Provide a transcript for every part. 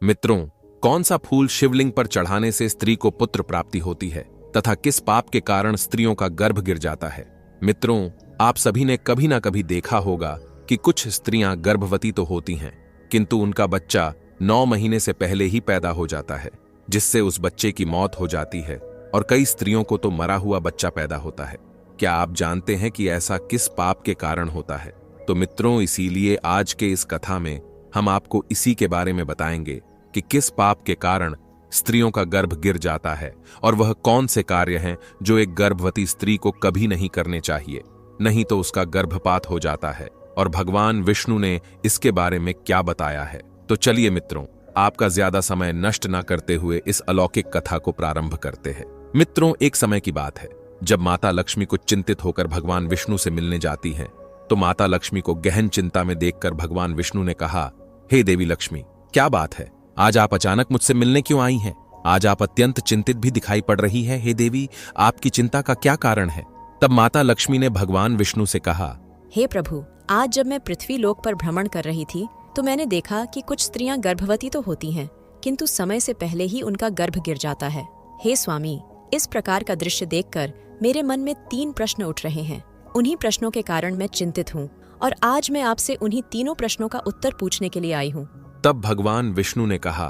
मित्रों, कौन सा फूल शिवलिंग पर चढ़ाने से स्त्री को पुत्र प्राप्ति होती है तथा किस पाप के कारण स्त्रियों का गर्भ गिर जाता है? मित्रों, आप सभी ने कभी ना कभी देखा होगा कि कुछ स्त्रियां गर्भवती तो होती हैं, किंतु उनका बच्चा 9 महीने से पहले ही पैदा हो जाता है, जिससे उस बच्चे की मौत हो जाती है और कई स्त्रियों को तो मरा हुआ बच्चा पैदा होता है। क्या आप जानते हैं कि ऐसा किस पाप के कारण होता है? तो मित्रों, इसीलिए आज के इस कथा में हम आपको इसी के बारे में बताएंगे कि किस पाप के कारण स्त्रियों का गर्भ गिर जाता है और वह कौन से कार्य हैं जो एक गर्भवती स्त्री को कभी नहीं करने चाहिए, नहीं तो उसका गर्भपात हो जाता है। और भगवान विष्णु ने इसके बारे में क्या बताया है। तो चलिए मित्रों, आपका ज्यादा समय नष्ट ना करते हुए इस अलौकिक कथा को प्रारंभ करते हैं। मित्रों, एक समय की बात है जब माता लक्ष्मी कुछ चिंतित होकर भगवान विष्णु से मिलने जाती हैं, तो माता लक्ष्मी को गहन चिंता में देखकर भगवान विष्णु ने कहा, हे देवी लक्ष्मी, क्या बात है? आज आप अचानक मुझसे मिलने क्यों आई हैं? आज आप अत्यंत चिंतित भी दिखाई पड़ रही है। हे देवी, आपकी चिंता का क्या कारण है? तब माता लक्ष्मी ने भगवान विष्णु से कहा, हे प्रभु, आज जब मैं पृथ्वी लोक पर भ्रमण कर रही थी तो मैंने देखा कि कुछ स्त्रियां गर्भवती तो होती हैं, किंतु समय से पहले ही उनका गर्भ गिर जाता है। हे स्वामी, इस प्रकार का दृश्य देखकर मेरे मन में 3 प्रश्न उठ रहे हैं। उन्हीं प्रश्नों के कारण मैं चिंतित हूँ और आज मैं आपसे उन्हीं तीनों प्रश्नों का उत्तर पूछने के लिए आई हूँ। तब भगवान विष्णु ने कहा,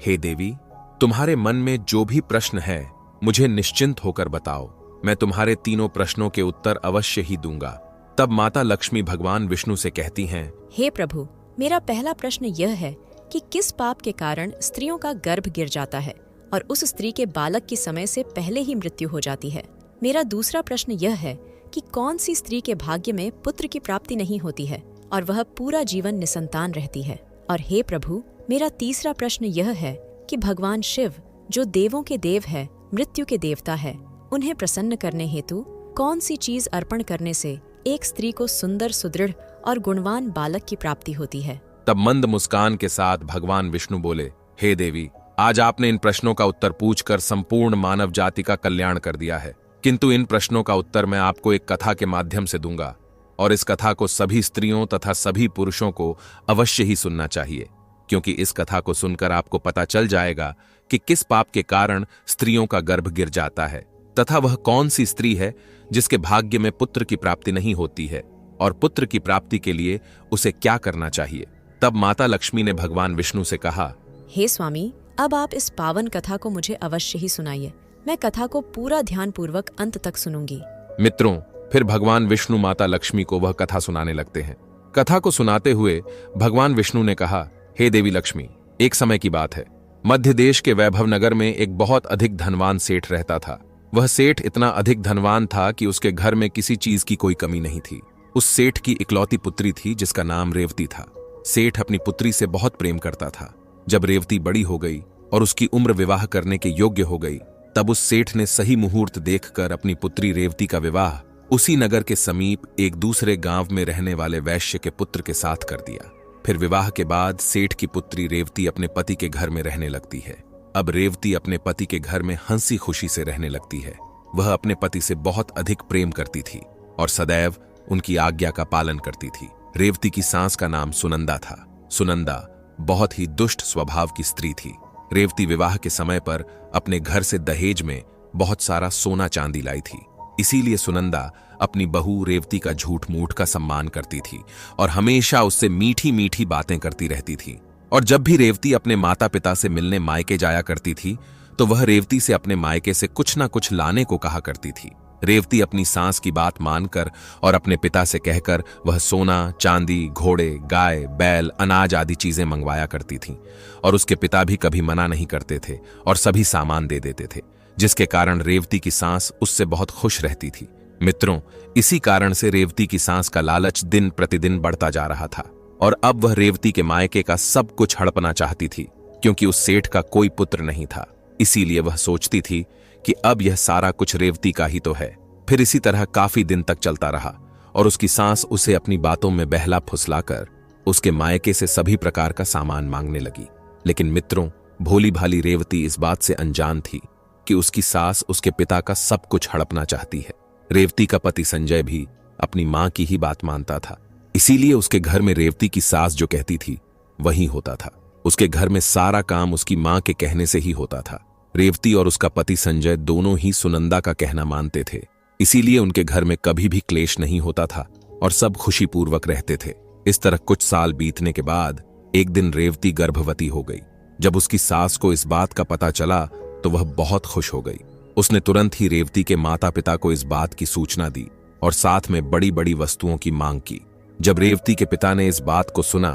हे देवी, तुम्हारे मन में जो भी प्रश्न है मुझे निश्चिंत होकर बताओ, मैं तुम्हारे तीनों प्रश्नों के उत्तर अवश्य ही दूंगा। तब माता लक्ष्मी भगवान विष्णु से कहती हैं, हे प्रभु, मेरा पहला प्रश्न यह है कि किस पाप के कारण स्त्रियों का गर्भ गिर जाता है और उस स्त्री के बालक की समय से पहले ही मृत्यु हो जाती है। मेरा दूसरा प्रश्न यह है कि कौन सी स्त्री के भाग्य में पुत्र की प्राप्ति नहीं होती है और वह पूरा जीवन निसंतान रहती है। और हे प्रभु, मेरा तीसरा प्रश्न यह है कि भगवान शिव, जो देवों के देव है, मृत्यु के देवता है, उन्हें प्रसन्न करने हेतु कौन सी चीज अर्पण करने से एक स्त्री को सुंदर, सुदृढ़ और गुणवान बालक की प्राप्ति होती है? तब मंद मुस्कान के साथ भगवान विष्णु बोले, हे देवी, आज आपने इन प्रश्नों का उत्तर पूछकर संपूर्ण मानव जाति का कल्याण कर दिया है, किंतु इन प्रश्नों का उत्तर मैं आपको एक कथा के माध्यम से दूंगा और इस कथा को सभी स्त्रियों तथा सभी पुरुषों को अवश्य ही सुनना चाहिए, क्योंकि इस कथा को सुनकर आपको पता चल जाएगा कि किस पाप के कारण स्त्रियों का गर्भ गिर जाता है तथा वह कौन सी स्त्री है जिसके भाग्य में पुत्र की प्राप्ति नहीं होती है और पुत्र की प्राप्ति के लिए उसे क्या करना चाहिए। तब माता लक्ष्मी ने भगवान विष्णु से कहा, हे स्वामी, अब आप इस पावन कथा को मुझे अवश्य ही सुनाइए। मैं कथा को पूरा ध्यानपूर्वक अंत तक सुनूंगी। मित्रों, फिर भगवान विष्णु माता लक्ष्मी को वह कथा सुनाने लगते हैं। कथा को सुनाते हुए भगवान विष्णु ने कहा, हे देवी लक्ष्मी, एक समय की बात है, मध्य देश के वैभव नगर में एक बहुत अधिक धनवान सेठ रहता था। वह सेठ इतना अधिक धनवान था कि उसके घर में किसी चीज की कोई कमी नहीं थी। उस सेठ की इकलौती पुत्री थी जिसका नाम रेवती था। सेठ अपनी पुत्री से बहुत प्रेम करता था। जब रेवती बड़ी हो गई और उसकी उम्र विवाह करने के योग्य हो गई, तब उस सेठ ने सही मुहूर्त देखकर अपनी पुत्री रेवती का विवाह उसी नगर के समीप एक दूसरे गांव में रहने वाले वैश्य के पुत्र के साथ कर दिया। फिर विवाह के बाद सेठ की पुत्री रेवती अपने पति के घर में रहने लगती है। अब रेवती अपने पति के घर में हंसी खुशी से रहने लगती है। वह अपने पति से बहुत अधिक प्रेम करती थी और सदैव उनकी आज्ञा का पालन करती थी। रेवती की सास का नाम सुनंदा था। सुनंदा बहुत ही दुष्ट स्वभाव की स्त्री थी। रेवती विवाह के समय पर अपने घर से दहेज में बहुत सारा सोना चांदी लाई थी। इसीलिए सुनंदा अपनी बहू रेवती का झूठ मूठ का सम्मान करती थी और हमेशा उससे मीठी मीठी बातें करती रहती थी। और जब भी रेवती अपने माता पिता से मिलने मायके जाया करती थी, तो वह रेवती से अपने मायके से कुछ ना कुछ लाने को कहा करती थी। रेवती अपनी सास की बात मानकर और अपने पिता से कहकर वह सोना, चांदी, घोड़े, गाय, बैल, अनाज आदि चीजें मंगवाया करती थी और उसके पिता भी कभी मना नहीं करते थे और सभी सामान दे देते थे, जिसके कारण रेवती की सास उससे बहुत खुश रहती थी। मित्रों, इसी कारण से रेवती की सास का लालच दिन प्रतिदिन बढ़ता जा रहा था और अब वह रेवती के मायके का सब कुछ हड़पना चाहती थी, क्योंकि उस सेठ का कोई पुत्र नहीं था। इसीलिए वह सोचती थी कि अब यह सारा कुछ रेवती का ही तो है। फिर इसी तरह काफी दिन तक चलता रहा और उसकी सास उसे अपनी बातों में बहला फुसलाकर उसके मायके से सभी प्रकार का सामान मांगने लगी। लेकिन मित्रों, भोली भाली रेवती इस बात से अनजान थी कि उसकी सास उसके पिता का सब कुछ हड़पना चाहती है। रेवती का पति संजय भी अपनी मां की ही बात मानता था, इसीलिए उसके घर में रेवती की सास जो कहती थी वही होता था। उसके घर में सारा काम उसकी मां के कहने से ही होता था। रेवती और उसका पति संजय दोनों ही सुनंदा का कहना मानते थे, इसीलिए उनके घर में कभी भी क्लेश नहीं होता था और सब खुशीपूर्वक रहते थे। इस तरह कुछ साल बीतने के बाद एक दिन रेवती गर्भवती हो गई। जब उसकी सास को इस बात का पता चला तो वह बहुत खुश हो गई। उसने तुरंत ही रेवती के माता पिता को इस बात की सूचना दी और साथ में बड़ी बड़ी वस्तुओं की मांग की। जब रेवती के पिता ने इस बात को सुना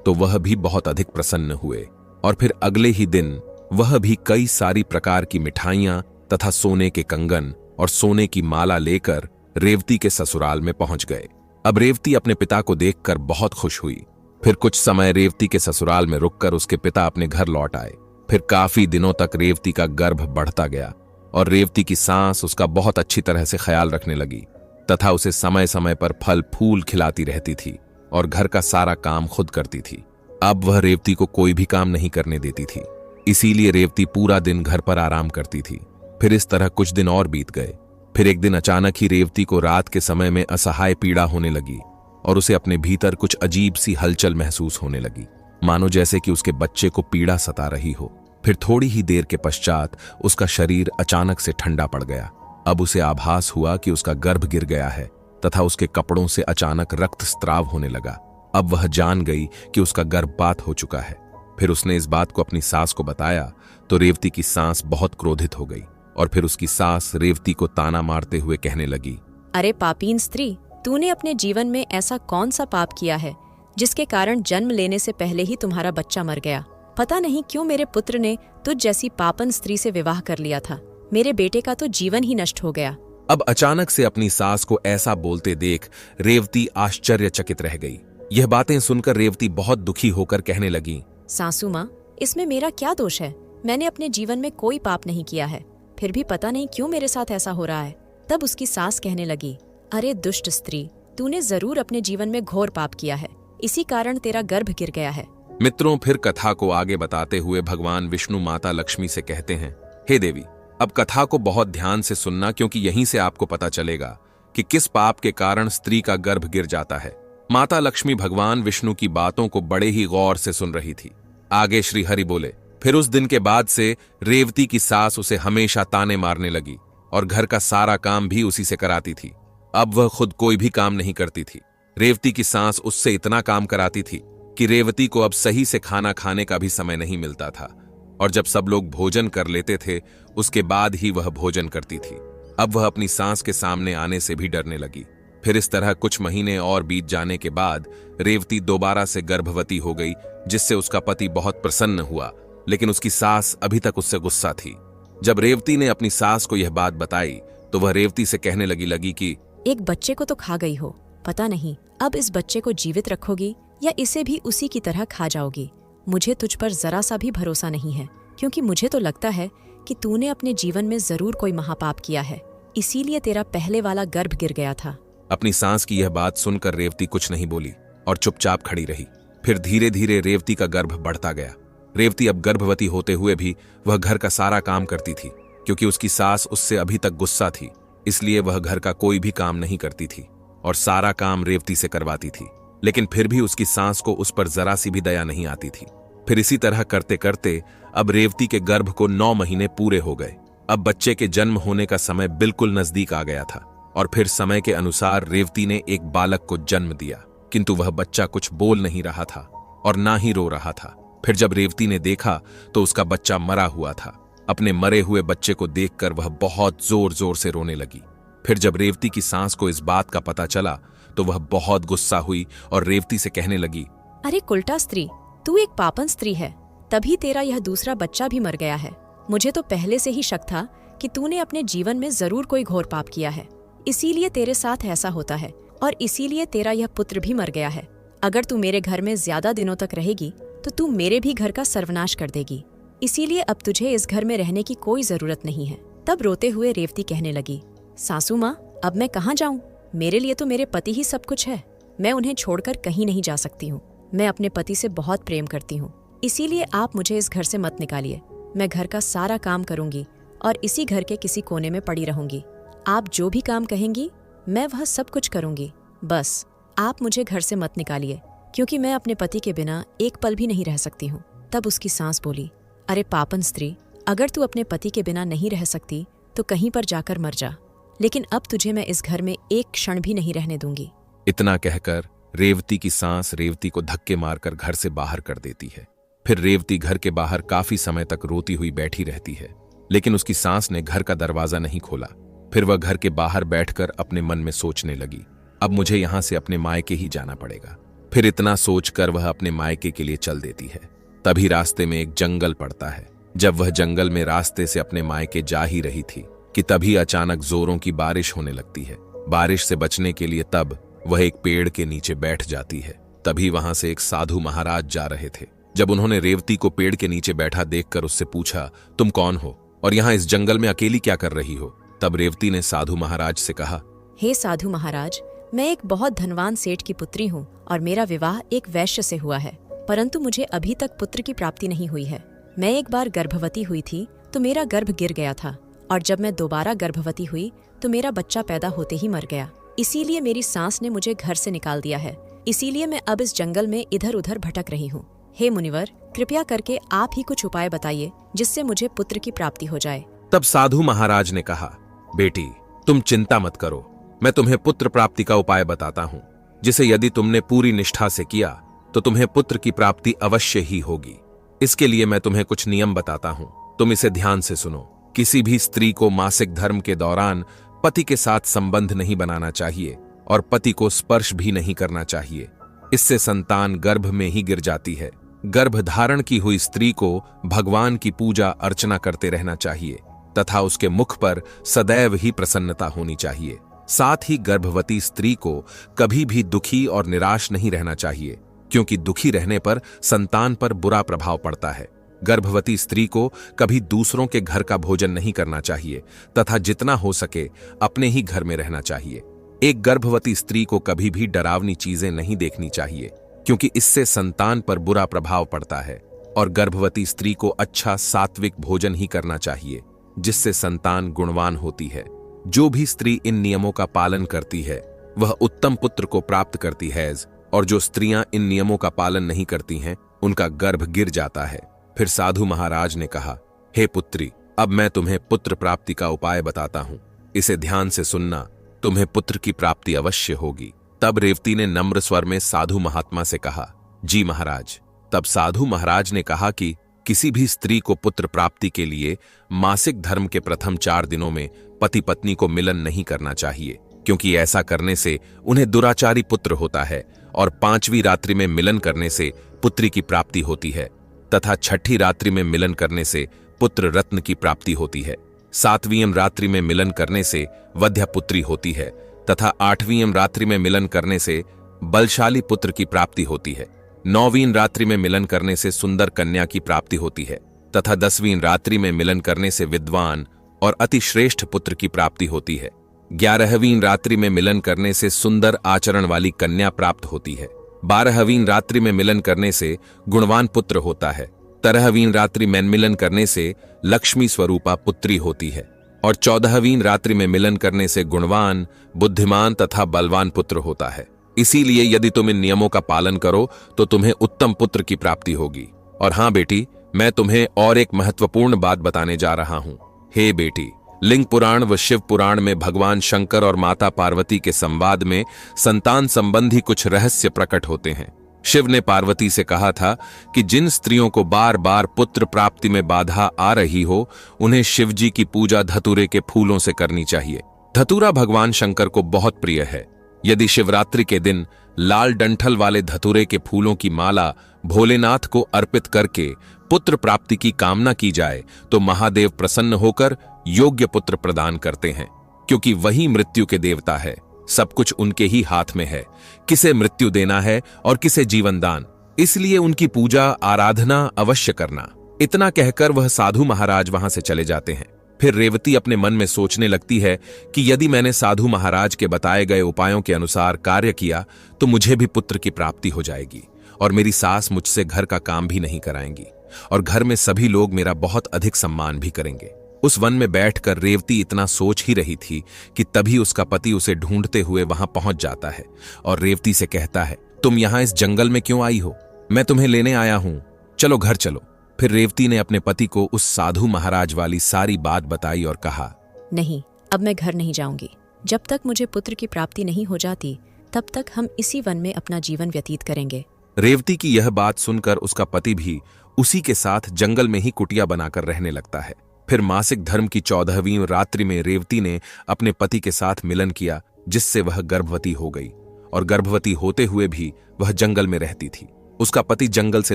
तो वह भी बहुत अधिक प्रसन्न हुए और फिर अगले ही दिन वह भी कई सारी प्रकार की मिठाइयां तथा सोने के कंगन और सोने की माला लेकर रेवती के ससुराल में पहुंच गए। अब रेवती अपने पिता को देखकर बहुत खुश हुई। फिर कुछ समय रेवती के ससुराल में रुककर उसके पिता अपने घर लौट आए। फिर काफी दिनों तक रेवती का गर्भ बढ़ता गया और रेवती की सास उसका बहुत अच्छी तरह से ख्याल रखने लगी तथा उसे समय समय पर फल फूल खिलाती रहती थी और घर का सारा काम खुद करती थी। अब वह रेवती को कोई भी काम नहीं करने देती थी, इसीलिए रेवती पूरा दिन घर पर आराम करती थी। फिर इस तरह कुछ दिन और बीत गए। फिर एक दिन अचानक ही रेवती को रात के समय में असहाय पीड़ा होने लगी और उसे अपने भीतर कुछ अजीब सी हलचल महसूस होने लगी, मानो जैसे कि उसके बच्चे को पीड़ा सता रही हो। फिर थोड़ी ही देर के पश्चात उसका शरीर अचानक से ठंडा पड़ गया। अब उसे आभास हुआ कि उसका गर्भ गिर गया है तथा उसके कपड़ों से अचानक रक्तस्राव होने लगा। अब वह जान गई कि उसका गर्भपात हो चुका है। फिर उसने इस बात को अपनी सास को बताया तो रेवती की सास बहुत क्रोधित हो गई और फिर उसकी सास रेवती को ताना मारते हुए कहने लगी, अरे पापीन स्त्री, तूने अपने जीवन में ऐसा कौन सा पाप किया है जिसके कारण जन्म लेने से पहले ही तुम्हारा बच्चा मर गया? पता नहीं क्यों मेरे पुत्र ने तुझ जैसी पापन स्त्री से विवाह कर लिया था। मेरे बेटे का तो जीवन ही नष्ट हो गया। अब अचानक से अपनी सास को ऐसा बोलते देख रेवती आश्चर्यचकित रह गई। यह बातें सुनकर रेवती बहुत दुखी होकर कहने लगी, सासू माँ, इसमें मेरा क्या दोष है? मैंने अपने जीवन में कोई पाप नहीं किया है, फिर भी पता नहीं क्यों मेरे साथ ऐसा हो रहा है। तब उसकी सास कहने लगी, अरे दुष्ट स्त्री, तूने जरूर अपने जीवन में घोर पाप किया है, इसी कारण तेरा गर्भ गिर गया है। मित्रों, फिर कथा को आगे बताते हुए भगवान विष्णु माता लक्ष्मी से कहते हैं, हे देवी, अब कथा को बहुत ध्यान से सुनना, क्योंकि यहीं से आपको पता चलेगा कि किस पाप के कारण स्त्री का गर्भ गिर जाता है। माता लक्ष्मी भगवान विष्णु की बातों को बड़े ही गौर से सुन रही थी। आगे श्री हरि बोले, फिर उस दिन के बाद से रेवती की सास उसे हमेशा ताने मारने लगी और घर का सारा काम भी उसी से कराती थी। अब वह खुद कोई भी काम नहीं करती थी। रेवती की सास उससे इतना काम कराती थी कि रेवती को अब सही से खाना खाने का भी समय नहीं मिलता था और जब सब लोग भोजन कर लेते थे उसके बाद ही वह भोजन करती थी। अब वह अपनी सास के सामने आने से भी डरने लगी। फिर इस तरह कुछ महीने और बीत जाने के बाद रेवती दोबारा से गर्भवती हो गई, जिससे उसका पति बहुत प्रसन्न हुआ, लेकिन उसकी सास अभी तक उससे गुस्सा थी। जब रेवती ने अपनी सास को यह बात बताई तो वह रेवती से कहने लगी कि एक बच्चे को तो खा गई हो, पता नहीं अब इस बच्चे को जीवित रखोगी या इसे भी उसी की तरह खा जाओगी। मुझे तुझ पर जरा सा भी भरोसा नहीं है, क्योंकि मुझे तो लगता है कि तूने अपने जीवन में जरूर कोई महापाप किया है, इसीलिए तेरा पहले वाला गर्भ गिर गया था। अपनी सास की यह बात सुनकर रेवती कुछ नहीं बोली और चुपचाप खड़ी रही। फिर धीरे धीरे रेवती का गर्भ बढ़ता गया। रेवती अब गर्भवती होते हुए भी वह घर का सारा काम करती थी, क्योंकि उसकी सास उससे अभी तक गुस्सा थी, इसलिए वह घर का कोई भी काम नहीं करती थी और सारा काम रेवती से करवाती थी। लेकिन फिर भी उसकी सास को उस पर जरा सी भी दया नहीं आती थी। फिर इसी तरह करते करते अब रेवती के गर्भ को 9 महीने पूरे हो गए। अब बच्चे के जन्म होने का समय बिल्कुल नजदीक आ गया था और फिर समय के अनुसार रेवती ने एक बालक को जन्म दिया, किंतु वह बच्चा कुछ बोल नहीं रहा था और ना ही रो रहा था। फिर जब रेवती ने देखा तो उसका बच्चा मरा हुआ था। अपने मरे हुए बच्चे को देखकर वह बहुत जोर जोर से रोने लगी। फिर जब रेवती की सास को इस बात का पता चला तो वह बहुत गुस्सा हुई और रेवती से कहने लगी, अरे कुलटा स्त्री, तू एक पापन स्त्री है, तभी तेरा यह दूसरा बच्चा भी मर गया है। मुझे तो पहले से ही शक था कि तूने अपने जीवन में जरूर कोई घोर पाप किया है, इसीलिए तेरे साथ ऐसा होता है और इसीलिए तेरा यह पुत्र भी मर गया है। अगर तू मेरे घर में ज्यादा दिनों तक रहेगी तो तू मेरे भी घर का सर्वनाश कर देगी, इसीलिए अब तुझे इस घर में रहने की कोई जरूरत नहीं है। तब रोते हुए रेवती कहने लगी, सासू माँ, अब मैं कहाँ जाऊँ? मेरे लिए तो मेरे पति ही सब कुछ है। मैं उन्हें छोड़कर कहीं नहीं जा सकती हूँ। मैं अपने पति से बहुत प्रेम करती हूँ, इसीलिए आप मुझे इस घर से मत निकालिए। मैं घर का सारा काम करूंगी और इसी घर के किसी कोने में पड़ी रहूंगी। आप जो भी काम कहेंगी मैं वह सब कुछ करूंगी। बस आप मुझे घर से मत निकालिए, क्योंकि मैं अपने पति के बिना एक पल भी नहीं रह सकती हूँ। तब उसकी सांस बोली, अरे पापन स्त्री, अगर तू अपने पति के बिना नहीं रह सकती तो कहीं पर जाकर मर जा, लेकिन अब तुझे मैं इस घर में एक क्षण भी नहीं रहने दूंगी। इतना कहकर रेवती की सांस रेवती को धक्के मारकर घर से बाहर कर देती है। फिर रेवती घर के बाहर काफी समय तक रोती हुई बैठी रहती है, लेकिन उसकी सांस ने घर का दरवाजा नहीं खोला। फिर वह घर के बाहर बैठकर अपने मन में सोचने लगी, अब मुझे यहां से अपने मायके ही जाना पड़ेगा। फिर इतना सोचकर वह अपने मायके के लिए चल देती है। तभी रास्ते में एक जंगल पड़ता है। जब वह जंगल में रास्ते से अपने मायके जा ही रही थी कि तभी अचानक जोरों की बारिश होने लगती है। बारिश से बचने के लिए तब वह एक पेड़ के नीचे बैठ जाती है। तभी वहां से एक साधु महाराज जा रहे थे। जब उन्होंने रेवती को पेड़ के नीचे बैठा देखकर उससे पूछा, तुम कौन हो और यहाँ इस जंगल में अकेली क्या कर रही हो? तब रेवती ने साधु महाराज से कहा, हे साधु महाराज, मैं एक बहुत धनवान सेठ की पुत्री हूँ और मेरा विवाह एक वैश्य से हुआ है, परंतु मुझे अभी तक पुत्र की प्राप्ति नहीं हुई है। मैं एक बार गर्भवती हुई थी तो मेरा गर्भ गिर गया था, और जब मैं दोबारा गर्भवती हुई तो मेरा बच्चा पैदा होते ही मर गया। इसीलिए मेरी सांस ने मुझे घर से निकाल दिया है। इसीलिए मैं अब इस जंगल में इधर उधर भटक रही हूँ। हे मुनिवर, कृपया करके आप ही कुछ उपाय बताइए जिससे मुझे पुत्र की प्राप्ति हो जाए। तब साधु महाराज ने कहा, बेटी तुम चिंता मत करो, मैं तुम्हें पुत्र प्राप्ति का उपाय बताता हूँ, जिसे यदि तुमने पूरी निष्ठा से किया तो तुम्हें पुत्र की प्राप्ति अवश्य ही होगी। इसके लिए मैं तुम्हें कुछ नियम बताता हूँ, तुम इसे ध्यान से सुनो। किसी भी स्त्री को मासिक धर्म के दौरान पति के साथ संबंध नहीं बनाना चाहिए और पति को स्पर्श भी नहीं करना चाहिए। इससे संतान गर्भ में ही गिर जाती है। गर्भ धारण की हुई स्त्री को भगवान की पूजा अर्चना करते रहना चाहिए तथा उसके मुख पर सदैव ही प्रसन्नता होनी चाहिए। साथ ही गर्भवती स्त्री को कभी भी दुखी और निराश नहीं रहना चाहिए, क्योंकि दुखी रहने पर संतान पर बुरा प्रभाव पड़ता है। गर्भवती स्त्री को कभी दूसरों के घर का भोजन नहीं करना चाहिए तथा जितना हो सके अपने ही घर में रहना चाहिए। एक गर्भवती स्त्री को कभी भी डरावनी चीजें नहीं देखनी चाहिए, क्योंकि इससे संतान पर बुरा प्रभाव पड़ता है। और गर्भवती स्त्री को अच्छा सात्विक भोजन ही करना चाहिए, जिससे संतान गुणवान होती है। जो भी स्त्री इन नियमों का पालन करती है वह उत्तम पुत्र को प्राप्त करती है, और जो स्त्रियां इन नियमों का पालन नहीं करती हैं उनका गर्भ गिर जाता है। फिर साधु महाराज ने कहा, हे पुत्री, अब मैं तुम्हें पुत्र प्राप्ति का उपाय बताता हूं, इसे ध्यान से सुनना, तुम्हें पुत्र की प्राप्ति अवश्य होगी। तब रेवती ने नम्र स्वर में साधु महात्मा से कहा, जी महाराज। तब साधु महाराज ने कहा कि किसी भी स्त्री को पुत्र प्राप्ति के लिए मासिक धर्म के प्रथम 4 दिनों में पति पत्नी को मिलन नहीं करना चाहिए, क्योंकि ऐसा करने से उन्हें दुराचारी पुत्र होता है, और 5वीं रात्रि में मिलन करने से पुत्री की प्राप्ति होती है तथा 6ठी रात्रि में मिलन करने से पुत्र रत्न की प्राप्ति होती है। 7वीं रात्रि में मिलन करने से वध्या पुत्री होती है तथा 8वीं रात्रि में मिलन करने से बलशाली पुत्र की प्राप्ति होती है। 9वीं रात्रि में मिलन करने से सुंदर कन्या की प्राप्ति होती है तथा 10वीं रात्रि में मिलन करने से विद्वान और अति श्रेष्ठ पुत्र की प्राप्ति होती है। 11वीं रात्रि में मिलन करने से सुंदर आचरण वाली कन्या प्राप्त होती है। 12वीं रात्रि में मिलन करने से गुणवान पुत्र होता है। 13वीं रात्रि में मिलन करने से लक्ष्मी स्वरूपा पुत्री होती है, और 14वीं रात्रि में मिलन करने से गुणवान, बुद्धिमान तथा बलवान पुत्र होता है। इसीलिए यदि तुम इन नियमों का पालन करो तो तुम्हें उत्तम पुत्र की प्राप्ति होगी। और हाँ बेटी, मैं तुम्हें और एक महत्वपूर्ण बात बताने जा रहा हूं। हे बेटी, लिंग पुराण व शिव पुराण में भगवान शंकर और माता पार्वती के संवाद में संतान संबंधी कुछ रहस्य प्रकट होते हैं। शिव ने पार्वती से कहा था कि जिन स्त्रियों को बार बार पुत्र प्राप्ति में बाधा आ रही हो, उन्हें शिवजी की पूजा धतूरे के फूलों से करनी चाहिए। धतूरा भगवान शंकर को बहुत प्रिय है। यदि शिवरात्रि के दिन लाल डंठल वाले धतूरे के फूलों की माला भोलेनाथ को अर्पित करके पुत्र प्राप्ति की कामना की जाए तो महादेव प्रसन्न होकर योग्य पुत्र प्रदान करते हैं, क्योंकि वही मृत्यु के देवता है। सब कुछ उनके ही हाथ में है, किसे मृत्यु देना है और किसे जीवन दान। इसलिए उनकी पूजा आराधना अवश्य करना। इतना कहकर वह साधु महाराज वहां से चले जाते हैं। फिर रेवती अपने मन में सोचने लगती है कि यदि मैंने साधु महाराज के बताए गए उपायों के अनुसार कार्य किया तो मुझे भी पुत्र की प्राप्ति हो जाएगी, और मेरी सास मुझसे घर का काम भी नहीं कराएंगी, और घर में सभी लोग मेरा बहुत अधिक सम्मान भी करेंगे। उस वन में बैठकर रेवती इतना सोच ही रही थी कि तभी उसका पति उसे ढूंढते हुए वहां पहुंच जाता है और रेवती से कहता है, तुम यहां इस जंगल में क्यों आई हो? मैं तुम्हें लेने आया हूं। चलो घर चलो। फिर रेवती ने अपने पति को उस साधु महाराज वाली सारी बात बताई और कहा, नहीं, अब मैं घर नहीं जाऊंगी। जब तक मुझे पुत्र की प्राप्ति नहीं हो जाती तब तक हम इसी वन में अपना जीवन व्यतीत करेंगे। रेवती की यह बात सुनकर उसका पति भी उसी के साथ जंगल में ही कुटिया बनाकर रहने लगता है। फिर मासिक धर्म की 14वीं रात्रि में रेवती ने अपने पति के साथ मिलन किया, जिससे वह गर्भवती हो गई और गर्भवती होते हुए भी वह जंगल में रहती थी। उसका पति जंगल से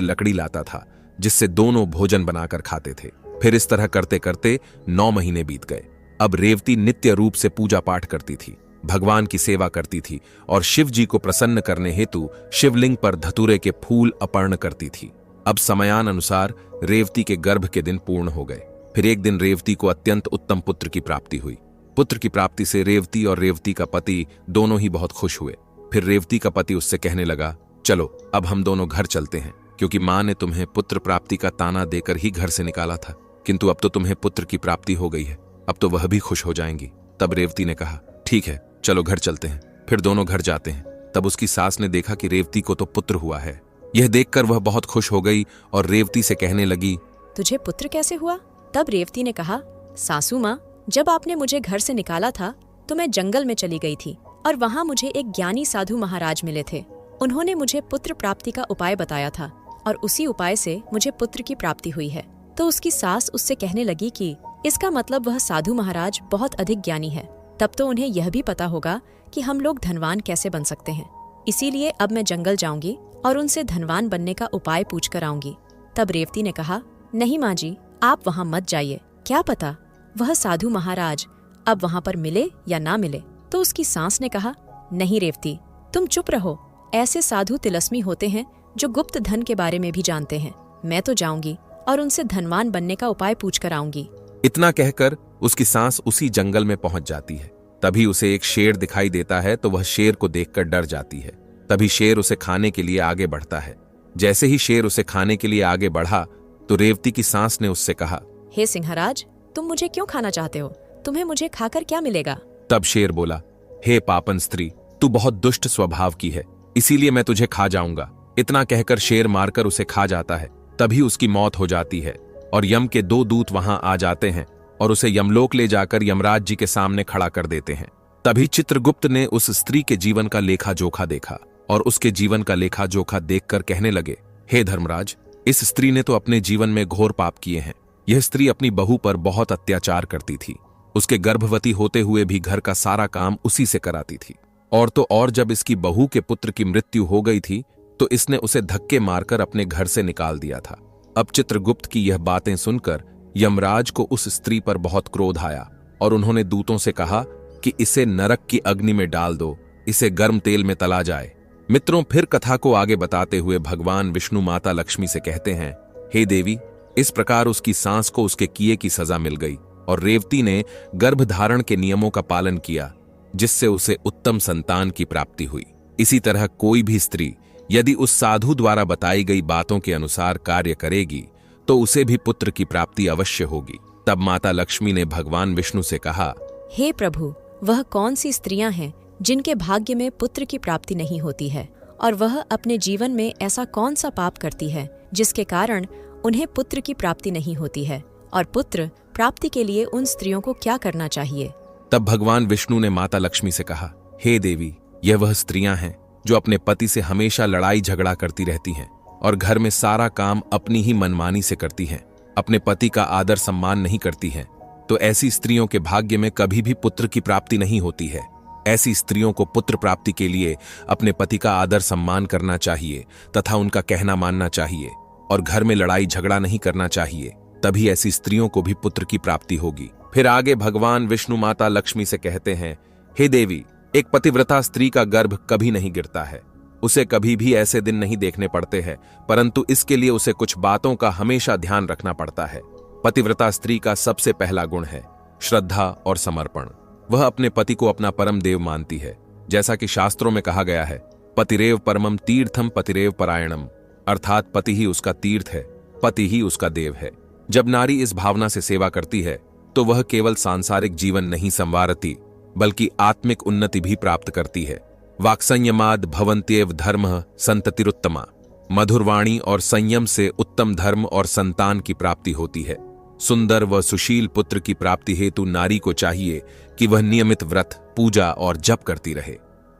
लकड़ी लाता था, जिससे दोनों भोजन बनाकर खाते थे। फिर इस तरह करते करते 9 महीने बीत गए। अब रेवती नित्य रूप से पूजा पाठ करती थी, भगवान की सेवा करती थी और शिव जी को प्रसन्न करने हेतु शिवलिंग पर धतूरे के फूल अर्पण करती थी। अब समयानुसार रेवती के गर्भ के दिन पूर्ण हो गए। फिर एक दिन रेवती को अत्यंत उत्तम पुत्र की प्राप्ति हुई। पुत्र की प्राप्ति से रेवती और रेवती का पति दोनों ही बहुत खुश हुए। फिर रेवती का पति उससे कहने लगा, चलो अब हम दोनों घर चलते हैं, क्योंकि मां ने तुम्हें पुत्र प्राप्ति का ताना देकर ही घर से निकाला था, किंतु अब तो तुम्हें पुत्र की प्राप्ति हो गई है, अब तो वह भी खुश हो जाएंगी। तब रेवती ने कहा, ठीक है, चलो घर चलते हैं। फिर दोनों घर जाते हैं। तब उसकी सास ने देखा कि रेवती को तो पुत्र हुआ है। यह देखकर वह बहुत खुश हो गई और रेवती से कहने लगी, तुझे पुत्र कैसे हुआ? तब रेवती ने कहा, सासू माँ, जब आपने मुझे घर से निकाला था तो मैं जंगल में चली गई थी और वहाँ मुझे एक ज्ञानी साधु महाराज मिले थे। उन्होंने मुझे पुत्र प्राप्ति का उपाय बताया था और उसी उपाय से मुझे पुत्र की प्राप्ति हुई है। तो उसकी सास उससे कहने लगी कि इसका मतलब वह साधु महाराज बहुत अधिक ज्ञानी है, तब तो उन्हें यह भी पता होगा कि हम लोग धनवान कैसे बन सकते हैं। इसीलिए अब मैं जंगल जाऊंगी और उनसे धनवान बनने का उपाय पूछ कर आऊंगी। तब रेवती ने कहा, नहीं माँ जी, आप वहाँ मत जाइए, क्या पता वह साधु महाराज अब वहाँ पर मिले या ना मिले। तो उसकी सास ने कहा, नहीं रेवती, तुम चुप रहो। ऐसे साधु तिलस्मी होते हैं जो गुप्त धन के बारे में भी जानते हैं। मैं तो जाऊंगी और उनसे धनवान बनने का उपाय पूछ कर आऊंगी। इतना कहकर उसकी सांस उसी जंगल में पहुंच जाती है। तभी उसे एक शेर दिखाई देता है तो वह शेर को देखकर डर जाती है। तभी शेर उसे खाने के लिए आगे बढ़ता है। जैसे ही शेर उसे खाने के लिए आगे बढ़ा तो रेवती की सांस ने उससे कहा, हे सिंहराज, तुम मुझे क्यों खाना चाहते हो? तुम्हें मुझे खाकर क्या मिलेगा? तब शेर बोला, हे पापन स्त्री, तू बहुत दुष्ट स्वभाव की है, इसीलिए मैं तुझे खा जाऊंगा। इतना कहकर शेर मारकर उसे खा जाता है। तभी उसकी मौत हो जाती है और यम के 2 दूत वहां आ जाते हैं और उसे यमलोक ले जाकर यमराज जी के सामने खड़ा कर देते हैं। तभी चित्रगुप्त ने उस स्त्री के जीवन का लेखा जोखा देखा और उसके जीवन का लेखा जोखा देखकर कहने लगे, हे धर्मराज, इस स्त्री ने तो अपने जीवन में घोर पाप किए हैं। यह स्त्री अपनी बहू पर बहुत अत्याचार करती थी। उसके गर्भवती होते हुए भी घर का सारा काम उसी से कराती थी। और तो और जब इसकी बहू के पुत्र की मृत्यु हो गई थी तो इसने उसे धक्के मारकर अपने घर से निकाल दिया था। अब चित्रगुप्त की यह बातें सुनकर यमराज को उस स्त्री पर बहुत क्रोध आया और उन्होंने दूतों से कहा कि इसे नरक की अग्नि में डाल दो, इसे गर्म तेल में तला जाए। मित्रों, फिर कथा को आगे बताते हुए भगवान विष्णु माता लक्ष्मी से कहते हैं, हे देवी, इस प्रकार उसकी सांस को उसके किए की सजा मिल गई और रेवती ने गर्भधारण के नियमों का पालन किया, जिससे उसे उत्तम संतान की प्राप्ति हुई। इसी तरह कोई भी स्त्री यदि उस साधु द्वारा बताई गई बातों के अनुसार कार्य करेगी तो उसे भी पुत्र की प्राप्ति अवश्य होगी। तब माता लक्ष्मी ने भगवान विष्णु से कहा, हे प्रभु, वह कौन सी स्त्रियां हैं जिनके भाग्य में पुत्र की प्राप्ति नहीं होती है, और वह अपने जीवन में ऐसा कौन सा पाप करती है जिसके कारण उन्हें पुत्र की प्राप्ति नहीं होती है, और पुत्र प्राप्ति के लिए उन स्त्रियों को क्या करना चाहिए? तब भगवान विष्णु ने माता लक्ष्मी से कहा, हे देवी, यह वह स्त्रियां हैं जो अपने पति से हमेशा लड़ाई झगड़ा करती रहती हैं और घर में सारा काम अपनी ही मनमानी से करती हैं, अपने पति का आदर सम्मान नहीं करती हैं। तो ऐसी स्त्रियों के भाग्य में कभी भी पुत्र की प्राप्ति नहीं होती है। ऐसी स्त्रियों को पुत्र प्राप्ति के लिए अपने पति का आदर सम्मान करना चाहिए तथा उनका कहना मानना चाहिए और घर में लड़ाई झगड़ा नहीं करना चाहिए, तभी ऐसी स्त्रियों को भी पुत्र की प्राप्ति होगी। फिर आगे भगवान विष्णु माता लक्ष्मी से कहते हैं, हे देवी, एक पतिव्रता स्त्री का गर्भ कभी नहीं गिरता है, उसे कभी भी ऐसे दिन नहीं देखने पड़ते हैं, परंतु इसके लिए उसे कुछ बातों का हमेशा ध्यान रखना पड़ता है। पतिव्रता स्त्री का सबसे पहला गुण है श्रद्धा और समर्पण। वह अपने पति को अपना परम देव मानती है, जैसा कि शास्त्रों में कहा गया है, पतिरेव परमम तीर्थम पतिरेव परायणम, अर्थात पति ही उसका तीर्थ है, पति ही उसका देव है। जब नारी इस भावना से सेवा करती है तो वह केवल सांसारिक जीवन नहीं संवारती बल्कि आत्मिक उन्नति भी प्राप्त करती है। वाक्संयमाद भवन्त्येव धर्मः संततिरुत्तमा। मधुर वाणी और संयम से उत्तम धर्म और संतान की प्राप्ति होती है। सुंदर व सुशील पुत्र की प्राप्ति हेतु नारी को चाहिए कि वह नियमित व्रत, पूजा और जप करती रहे।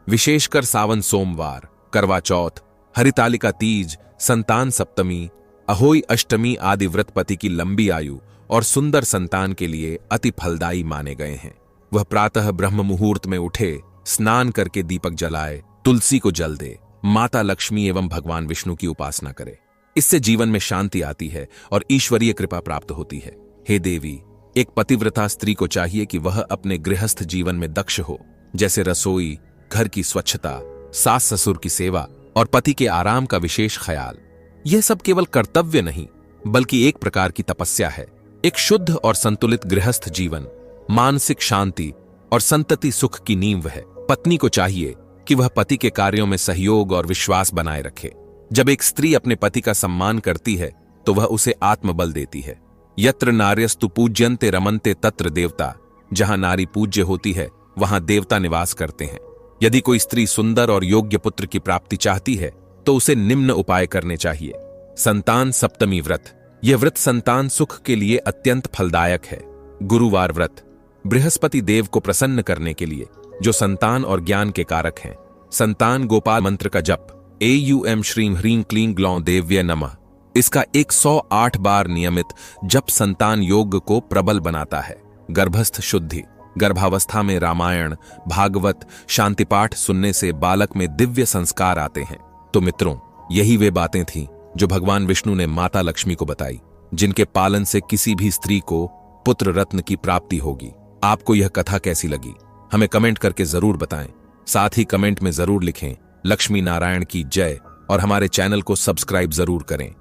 विशेषकर सावन सोमवार, करवा चौथ, हरितालिका तीज, संतान सप्तमी, अहोई अष्टमी आदि व्रत पति की लंबी आयु और सुंदर संतान के लिए अति फलदायी माने गए हैं। वह प्रातः ब्रह्म मुहूर्त में उठे, स्नान करके दीपक जलाए, तुलसी को जल दे, माता लक्ष्मी एवं भगवान विष्णु की उपासना करे। इससे जीवन में शांति आती है और ईश्वरीय कृपा प्राप्त होती है। हे देवी, एक पतिव्रता स्त्री को चाहिए कि वह अपने गृहस्थ जीवन में दक्ष हो, जैसे रसोई, घर की स्वच्छता, सास ससुर की सेवा और पति के आराम का विशेष ख्याल। यह सब केवल कर्तव्य नहीं, बल्कि एक प्रकार की तपस्या है। एक शुद्ध और संतुलित गृहस्थ जीवन मानसिक शांति और संतति सुख की नींव है। पत्नी को चाहिए कि वह पति के कार्यों में सहयोग और विश्वास बनाए रखे। जब एक स्त्री अपने पति का सम्मान करती है तो वह उसे आत्मबल देती है। यत्र नार्यस्तु पूज्यन्ते रमन्ते तत्र देवता। जहां नारी पूज्य होती है वहां देवता निवास करते हैं। यदि कोई स्त्री सुंदर और योग्य पुत्र की प्राप्ति चाहती है तो उसे निम्न उपाय करने चाहिए। संतान सप्तमी व्रत। यह व्रत संतान सुख के लिए अत्यंत फलदायक है। गुरुवार व्रत, बृहस्पति देव को प्रसन्न करने के लिए, जो संतान और ज्ञान के कारक हैं। संतान गोपाल मंत्र का जप, एयूएम श्रीं ह्रीं क्लीं ग्लौं देव्ये नमः। इसका 108 बार नियमित जप संतान योग को प्रबल बनाता है। गर्भस्थ शुद्धि। गर्भावस्था में रामायण, भागवत, शांति पाठ सुनने से बालक में दिव्य संस्कार आते हैं। तो मित्रों, यही वे बातें थीं जो भगवान विष्णु ने माता लक्ष्मी को बताई, जिनके पालन से किसी भी स्त्री को पुत्र रत्न की प्राप्ति होगी। आपको यह कथा कैसी लगी, हमें कमेंट करके जरूर बताएं। साथ ही कमेंट में जरूर लिखें लक्ष्मी नारायण की जय और हमारे चैनल को सब्सक्राइब जरूर करें।